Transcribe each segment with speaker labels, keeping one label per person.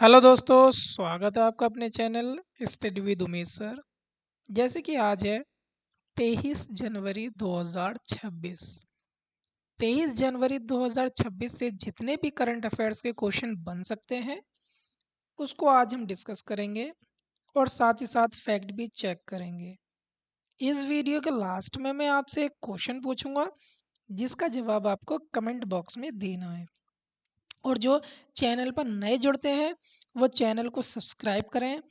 Speaker 1: Hello दोस्तों, स्वागत है आपका अपने channel study with Umesh sir. जैसे कि आज है 23 जनवरी 2026। 23 जनवरी 2026 से जितने भी करंट अफेयर्स के क्वेश्चन बन सकते हैं उसको आज हम डिस्कस करेंगे और साथ ही साथ फैक्ट भी चेक करेंगे। इस वीडियो के लास्ट में मैं आपसे एक क्वेश्चन पूछूंगा जिसका जवाब आपको कमेंट बॉक्स में देना है। और जो चैनल पर नए जुड़ते हैं वो चैनल को सब्सक्राइब करें,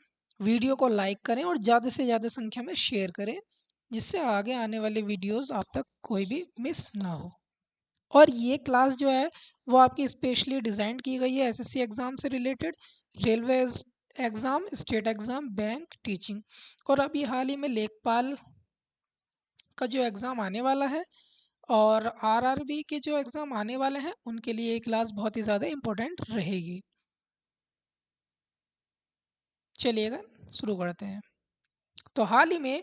Speaker 1: वीडियो को लाइक करें और ज़्यादा से ज़्यादा संख्या में शेयर करें जिससे आगे आने वाले वीडियोस आप तक कोई भी मिस ना हो। और ये क्लास जो है वो आपकी स्पेशली डिज़ाइन की गई है एसएससी एग्ज़ाम से related, railway exam, state exam, bank, teaching. और अभी हाल ही में लेखपाल का जो एग्ज़ाम आने वाला है और आरआरबी के जो एग्ज़ाम आने वाले हैं उनके लिए ये क्लास बहुत ही ज़्यादा इम्पोर्टेंट रहेगी। चलिएगा शुरू करते हैं। तो हाल ही में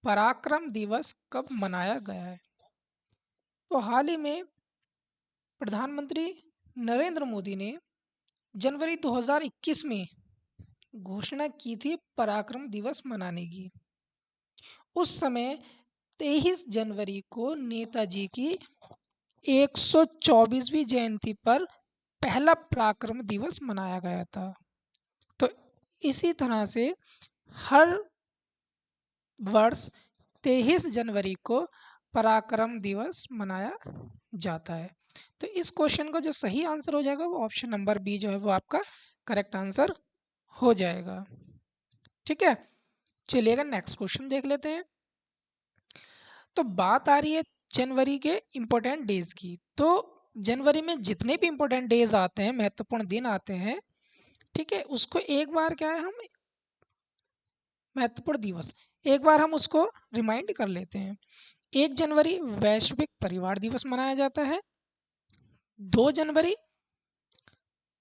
Speaker 1: पराक्रम दिवस कब मनाया गया है? तो हाल ही में प्रधानमंत्री नरेंद्र मोदी ने जनवरी 2021 में घोषणा की थी पराक्रम दिवस मनाने की। उस समय 23 जनवरी को नेताजी की 124वीं जयंती पर पहला पराक्रम दिवस मनाया गया था। तो इसी तरह से हर वर्ष 23 जनवरी को पराक्रम दिवस मनाया जाता है। तो इस क्वेश्चन का जो सही आंसर हो जाएगा वो ऑप्शन नंबर बी जो है वो आपका करेक्ट आंसर हो जाएगा। ठीक है, चलिएगा नेक्स्ट क्वेश्चन देख लेते हैं। तो बात आ रही है जनवरी के इम्पोर्टेंट डेज की। तो जनवरी में जितने भी इम्पोर्टेंट डेज आते हैं, महत्वपूर्ण दिन आते हैं, ठीक है, उसको एक बार क्या है हम महत्वपूर्ण दिवस एक बार हम उसको रिमाइंड कर लेते हैं। 1 जनवरी वैश्विक परिवार दिवस मनाया जाता है। 2 जनवरी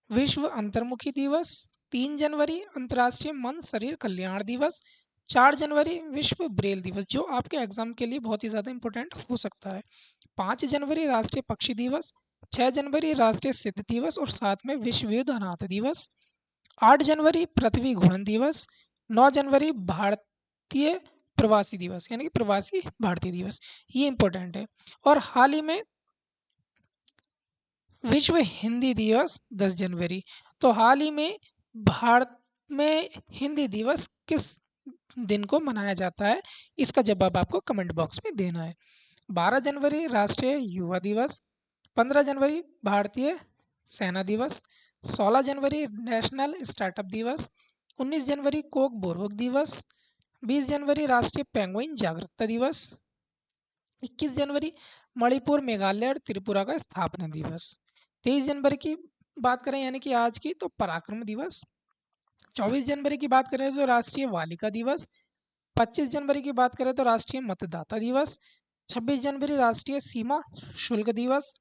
Speaker 1: विश्व अंतर्मुखी दिवस। 3 जनवरी अंतर्राष्ट्रीय मन शरीर कल्याण दिवस। 4 जनवरी विश्व ब्रेल दिवस जो आपके एग्जाम के लिए बहुत ही ज़्यादा इंपॉर्टेंट हो सकता है। 5 जनवरी राष्ट्रीय पक्षी दिवस। 6 जनवरी राष्ट्रीय सिद्ध दिवस और साथ में विश्व युद्ध अनाथ दिवस। 8 जनवरी पृथ्वी घूर्णन दिवस। 9 जनवरी भारतीय प्रवासी दिवस यानी कि प्रवासी भारतीय दिवस, ये इंपॉर्टेंट है। और हाल ही में विश्व हिंदी दिवस 10 जनवरी। तो हाल ही में भारत में हिंदी दिवस किस दिन को मनाया जाता है, इसका जवाब आपको कमेंट बॉक्स में देना है। 12 जनवरी राष्ट्रीय युवा दिवस। 15 जनवरी भारतीय सेना दिवस। 16 जनवरी नेशनल स्टार्टअप दिवस। 19 जनवरी कोक बोरोक दिवस। 20 जनवरी राष्ट्रीय पेंगुइन जागरूकता दिवस। 21 जनवरी मणिपुर, मेघालय और त्रिपुरा का स्थापना दिवस। 23 जनवरी की बात करें यानी कि आज की, तो पराक्रम दिवस। 24 जनवरी की बात करें तो राष्ट्रीय बालिका दिवस। 25 जनवरी की बात करें तो राष्ट्रीय मतदाता दिवस। 26 जनवरी राष्ट्रीय सीमा शुल्क दिवस।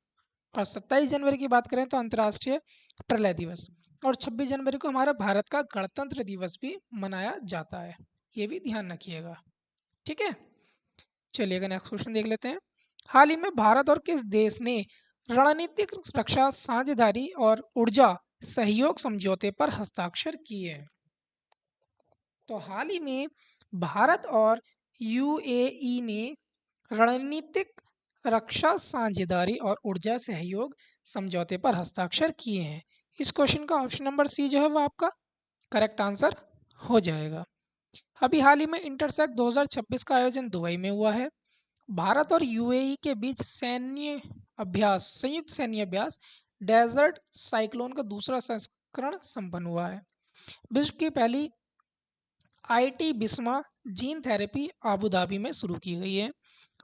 Speaker 1: और 27 जनवरी की बात करें तो अंतर्राष्ट्रीय प्रलय दिवस। और 26 जनवरी को हमारा भारत का गणतंत्र दिवस भी मनाया जाता है, ये भी ध्यान रखिएगा। ठीक है, चलिएगा नेक्स्ट क्वेश्चन देख लेते हैं। हाल ही में भारत और किस देश ने रणनीतिक रक्षा साझेदारी और ऊर्जा सहयोग समझौते पर हस्ताक्षर किए हैं? तो हाल ही में भारत और यूएई ने रणनीतिक रक्षा साझेदारी और ऊर्जा सहयोग समझौते पर हस्ताक्षर किए हैं। इस क्वेश्चन का ऑप्शन नंबर सी जो है वो आपका करेक्ट आंसर हो जाएगा। अभी हाल ही में इंटरसेक्ट 2026 का आयोजन दुबई में हुआ है। भारत और यूएई के बीच संयुक्त सैन्य अभ्यास डेजर्ट साइक्लोन का दूसरा संस्करण संपन्न हुआ है। विश्व की पहली आईटी बिस्मा जीन थेरेपी आबू धाबी में शुरू की गई है।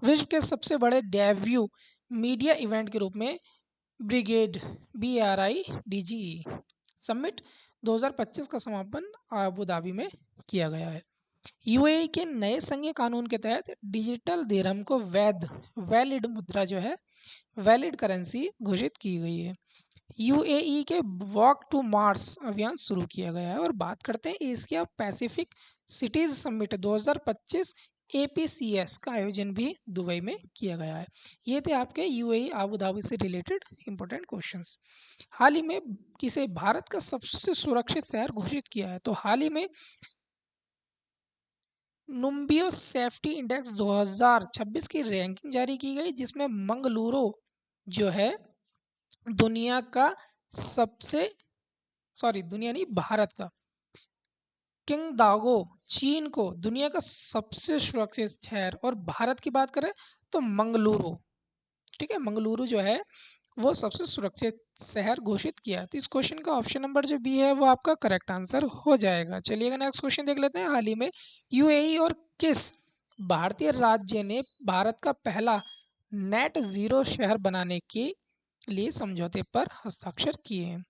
Speaker 1: विश्व के सबसे बड़े डेब्यू मीडिया इवेंट के रूप में ब्रिगेड BRIDGE समिट 2025 का समापन आबू धाबी में किया गया है। यूएई के नए संघीय कानून के तहत डिजिटल दिरहम को वैलिड मुद्रा जो है, वैलिड करेंसी घोषित की गई है। यूएई के वॉक टू मार्स अभियान शुरू किया गया है। और बात करते हैं Asia Pacific cities summit 2025 APCS का आयोजन भी दुबई में किया गया है। ये थे आपके UAE आबू धाबी से रिलेटेड इंपॉर्टेंट क्वेश्चंस। हाल ही में किसे भारत का सबसे सुरक्षित शहर घोषित किया है? तो हाल ही में नुम्बियो सेफ्टी इंडेक्स 2026 की रैंकिंग जारी की गई, जिसमें मंगलुरु जो है दुनिया का सबसे दुनिया नहीं, भारत का, किंगदागो चीन को दुनिया का सबसे सुरक्षित शहर, और भारत की बात करें तो मंगलुरु, ठीक है, मंगलुरु जो है वो सबसे सुरक्षित शहर घोषित किया है। तो इस क्वेश्चन का ऑप्शन नंबर जो बी है वो आपका करेक्ट आंसर हो जाएगा। चलिएगा नेक्स्ट क्वेश्चन देख लेते हैं। हाल ही में यूएई और किस भारतीय राज्य ने भारत का पहला नेट जीरो शहर बनाने के लिए समझौते पर हस्ताक्षर किए हैं?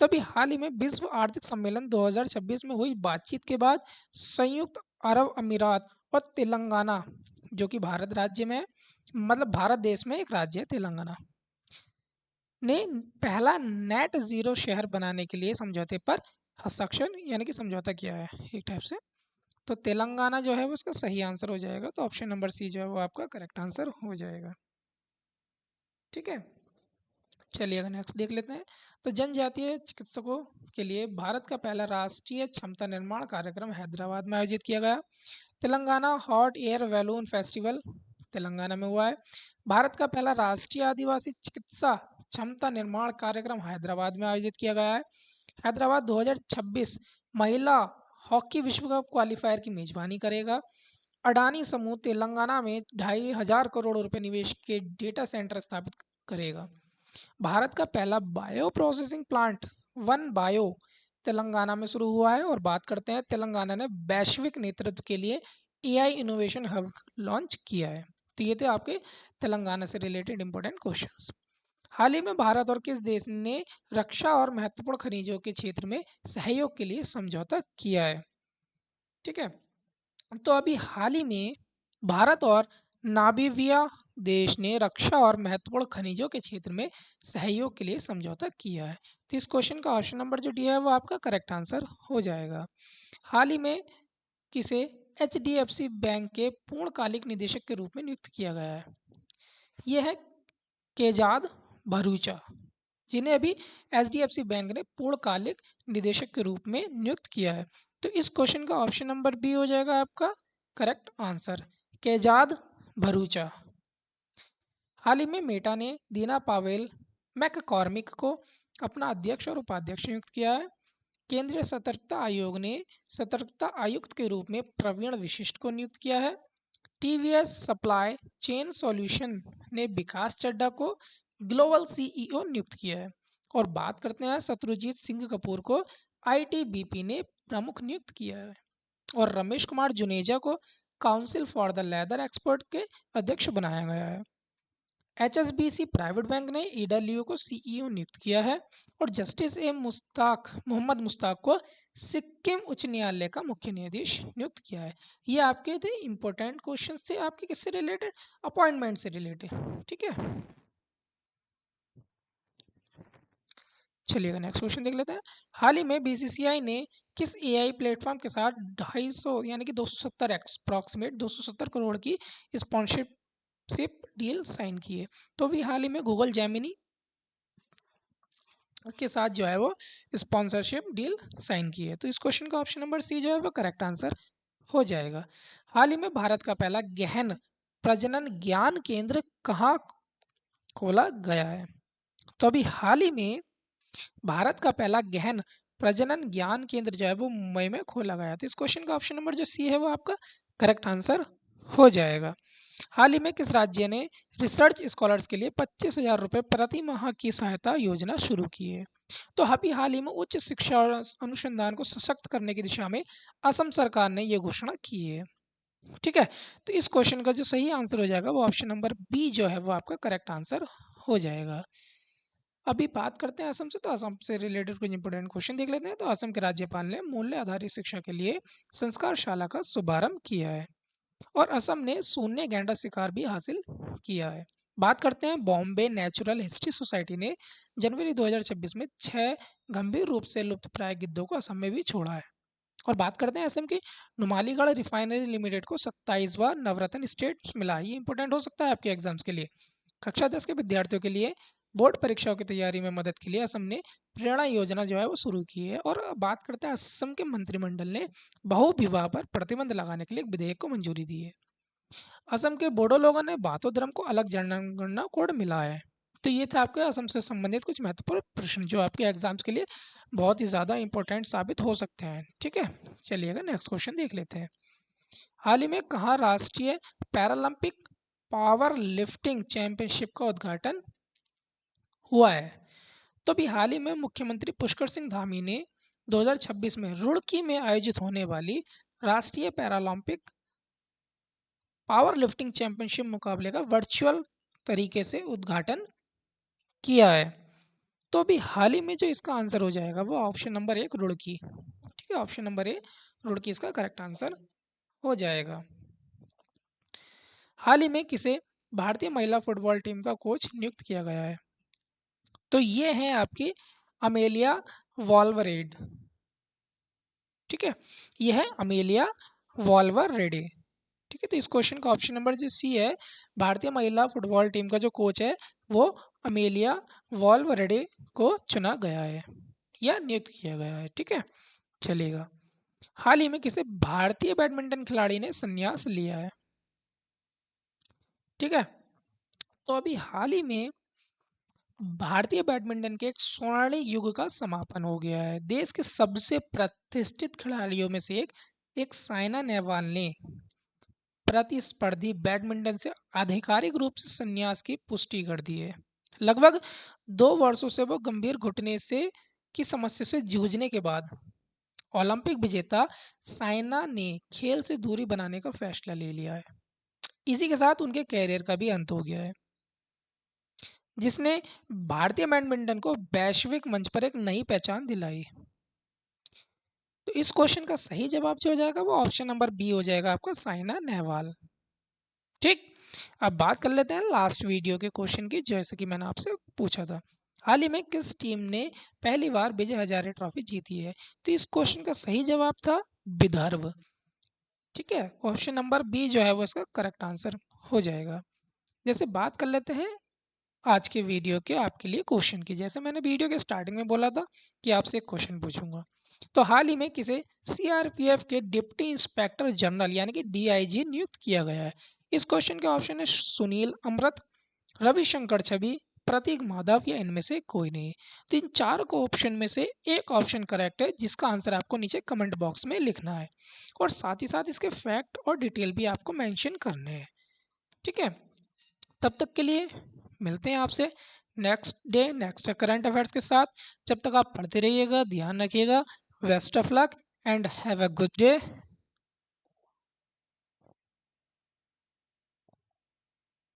Speaker 1: तभी हाल ही में विश्व आर्थिक सम्मेलन 2026 में हुई बातचीत के बाद संयुक्त अरब अमीरात और तेलंगाना, जो कि भारत राज्य में है, मतलब भारत देश में एक राज्य है तेलंगाना, ने पहला नेट जीरो शहर बनाने के लिए समझौते पर हस्ताक्षर यानी कि समझौता किया है एक टाइप से। तो तेलंगाना जो है वो उसका सही आंसर हो जाएगा। तो ऑप्शन नंबर सी जो है वो आपका करेक्ट आंसर हो जाएगा। ठीक है, चलिए अगर नेक्स्ट देख लेते हैं। तो जनजातीय चिकित्सकों के लिए भारत का पहला राष्ट्रीय क्षमता निर्माण कार्यक्रम हैदराबाद में आयोजित किया गया। Telangana hot air balloon festival Telangana में हुआ है। भारत का पहला राष्ट्रीय आदिवासी चिकित्सा क्षमता निर्माण कार्यक्रम हैदराबाद में आयोजित किया गया है। हैदराबाद 2026 महिला हॉकी विश्व कप क्वालिफायर की मेजबानी करेगा। अडानी समूह तेलंगाना में 2,500 करोड़ रुपए निवेश के डेटा सेंटर स्थापित करेगा। भारत का पहला bio processing plant one bio Telangana में शुरू हुआ है। और बात करते हैं, तेलंगाना ने वैश्विक नेतृत्व के लिए एआई इनोवेशन हब लॉन्च किया है। तो ये थे आपके तेलंगाना से रिलेटेड इंपॉर्टेंट क्वेश्चंस। हाल ही में भारत और किस देश ने रक्षा और महत्वपूर्ण खनिजों के क्षेत्र में सहयोग के लिए समझौता किया है? ठीक है, तो अभी हाल ही में भारत और नामीबिया देश ने रक्षा और महत्वपूर्ण खनिजों के क्षेत्र में सहयोग के लिए समझौता किया है। तो इस क्वेश्चन का ऑप्शन नंबर जो डी है वो आपका करेक्ट आंसर हो जाएगा। हाल ही में किसे HDFC बैंक के पूर्णकालिक निदेशक के रूप में नियुक्त किया गया है? यह है केजाद भरूचा, जिन्हें अभी HDFC बैंक ने पूर्णकालिक निदेशक के रूप में नियुक्त किया है। तो इस क्वेश्चन का ऑप्शन नंबर बी हो जाएगा आपका करेक्ट आंसर, केजाद भरूचा। हाल ही में मेटा ने दीना पावेल मैककॉर्मिक को अपना अध्यक्ष और उपाध्यक्ष नियुक्त किया है। केंद्रीय सतर्कता आयोग ने सतर्कता आयुक्त के रूप में प्रवीण विशिष्ट को नियुक्त किया है। TVS सप्लाई चेन सॉल्यूशन ने विकास चड्ढा को ग्लोबल CEO नियुक्त किया है। और बात करते हैं शत्रुजीत सिंह कपूर को ITBP ने प्रमुख नियुक्त किया है। और रमेश कुमार जुनेजा को council for the leather expert के अध्यक्ष बनाया गया है। HSBC प्राइवेट बैंक ने EWO को CEO नियुक्त किया है। और जस्टिस मोहम्मद मुश्ताक को सिक्किम उच्च न्यायालय का मुख्य न्यायाधीश नियुक्त किया है। ये आपके थे इंपॉर्टेंट क्वेश्चंस थे आपके किससे रिलेटेड, अपॉइंटमेंट से रिलेटेड। ठीक है, चलिएगा नेक्स्ट क्वेश्चन देख लेते हैं। हाल ही में BCCI ने किस AI प्लेटफॉर्म के साथ 250 यानी कि 270 अप्रॉक्सीमेट 270 करोड़ की स्पॉन्सरशिप डील साइन की है? तो भी हाल ही में गूगल जेमिनी के साथ जो है वो स्पॉन्सरशिप डील साइन की है। तो इस क्वेश्चन का ऑप्शन नंबर सी जो है वो करेक्ट आंसर हो जाएगा। हाल ही में भारत का पहला गहन प्रजनन ज्ञान केंद्र कहाँ खोला गया है? तो अभी हाल ही में भारत का पहला गहन प्रजनन ज्ञान केंद्र जो है वो मुंबई में खोला गया। तो इस क्वेश्चन का ऑप्शन नंबर जो सी है वो आपका करेक्ट आंसर हो जाएगा। हाल ही में किस राज्य ने रिसर्च स्कॉलर्स के लिए 25,000 रुपये प्रति माह की सहायता योजना शुरू की है? तो अभी हाल ही में उच्च शिक्षा और अनुसंधान को सशक्त करने की दिशा में असम सरकार ने यह घोषणा की है। ठीक है, तो इस क्वेश्चन का जो सही आंसर हो जाएगा वो ऑप्शन नंबर बी जो है वो आपका करेक्ट आंसर हो जाएगा। अभी बात करते हैं असम से। तो असम से रिलेटेड कुछ इंपोर्टेंट क्वेश्चन देख लेते हैं। तो असम के राज्यपाल ने मूल्य आधारित शिक्षा के लिए संस्कार शाला का शुभारंभ किया है। और असम ने शून्य गैंडा शिकार भी हासिल किया है। बात करते हैं बॉम्बे नेचुरल हिस्ट्री सोसाइटी ने जनवरी 2026 में 6 गंभीर रूप से लुप्तप्राय गिद्धों को असम में भी छोड़ा है। और बात करते हैं असम की, नुमालीगढ़ रिफाइनरी लिमिटेड को 27वां नवरत्न स्टेटस मिला। ये इंपॉर्टेंट हो सकता है आपके एग्जाम्स के लिए। कक्षा 10 के विद्यार्थियों के लिए बोर्ड परीक्षाओं की तैयारी में मदद के लिए असम ने प्रेरणा योजना जो है वो शुरू की है। और बात करते हैं असम के मंत्रिमंडल ने बहु विवाह पर प्रतिबंध लगाने के लिए एक विधेयक को मंजूरी दी है। असम के बोडो लोगों ने बातो धर्म को अलग जनगणना कोड मिला है। तो ये था आपके असम से संबंधित कुछ महत्वपूर्ण प्रश्न जो आपके एग्जाम्स के लिए बहुत ही ज़्यादा इंपॉर्टेंट साबित हो सकते हैं। ठीक है, चलिएगा नेक्स्ट क्वेश्चन देख लेते हैं। हाल ही में कहाँ राष्ट्रीय पैरालंपिक पावर लिफ्टिंग चैंपियनशिप का उद्घाटन हुआ है? तो अभी हाल ही में मुख्यमंत्री पुष्कर सिंह धामी ने 2026 में रुड़की में आयोजित होने वाली राष्ट्रीय पैरालंपिक पावर लिफ्टिंग चैंपियनशिप मुकाबले का वर्चुअल तरीके से उद्घाटन किया है। तो अभी हाल ही में जो इसका आंसर हो जाएगा वो ऑप्शन नंबर 1 रुड़की। ठीक है, ऑप्शन नंबर 1 रुड़की इसका करेक्ट आंसर हो जाएगा। हाल ही में किसे भारतीय महिला फुटबॉल टीम का कोच नियुक्त किया गया है? तो ये है आपकी अमेलिया वॉल्वरेड। ठीक है, ये है अमेलिया वॉल्वरेडे। ठीक है, तो इस क्वेश्चन का ऑप्शन नंबर जो सी है, भारतीय महिला फुटबॉल टीम का जो कोच है वो अमेलिया वॉल्वरेडे को चुना गया है या नियुक्त किया गया है। ठीक है, चलेगा। हाल ही में किसे भारतीय बैडमिंटन खिलाड़ी ने संन्यास लिया है? ठीक है, तो अभी हाल ही में भारतीय बैडमिंटन के एक स्वर्णिम युग का समापन हो गया है। देश के सबसे प्रतिष्ठित खिलाड़ियों में से एक साइना नेहवाल ने प्रतिस्पर्धी बैडमिंटन से आधिकारिक रूप से संन्यास की पुष्टि कर दी है। लगभग 2 वर्षों से वो गंभीर घुटने से की समस्या से जूझने के बाद ओलंपिक विजेता साइना ने खेल से दूरी बनाने का फैसला ले लिया है। इसी के साथ उनके कैरियर का भी अंत हो गया है, जिसने भारतीय बैडमिंटन को वैश्विक मंच पर एक नई पहचान दिलाई। तो इस क्वेश्चन का सही जवाब जो हो जाएगा वो ऑप्शन नंबर बी हो जाएगा आपका, साइना नेहवाल। ठीक, अब बात कर लेते हैं लास्ट वीडियो के क्वेश्चन की, जैसे कि मैंने आपसे पूछा था। हाल ही में किस टीम ने पहली बार विजय हजारे ट्रॉफी जीती है? तो इस क्वेश्चन का सही जवाब था विदर्भ। ठीक है, ऑप्शन नंबर बी जो है वो इसका करेक्ट आंसर हो जाएगा। जैसे बात कर लेते हैं आज के वीडियो के आपके लिए क्वेश्चन की। जैसे मैंने वीडियो के स्टार्टिंग में बोला था कि आपसे एक क्वेश्चन पूछूंगा। तो हाल ही में किसे सीआरपीएफ के डिप्टी इंस्पेक्टर जनरल यानी कि डीआईजी नियुक्त किया गया है? इस क्वेश्चन के ऑप्शन है सुनील अमृत, रविशंकर छवि, प्रतीक माधव या इनमें से कोई नहीं। तो इन चार को ऑप्शन में से एक ऑप्शन करेक्ट है, जिसका आंसर आपको नीचे कमेंट बॉक्स में लिखना है और साथ ही साथ इसके फैक्ट और डिटेल भी आपको मेंशन करने हैं। ठीक है, तब तक के लिए मिलते हैं आपसे next day next current affairs के साथ। जब तक आप पढ़ते रहिएगा, ध्यान रखिएगा। Best of luck and have a good day.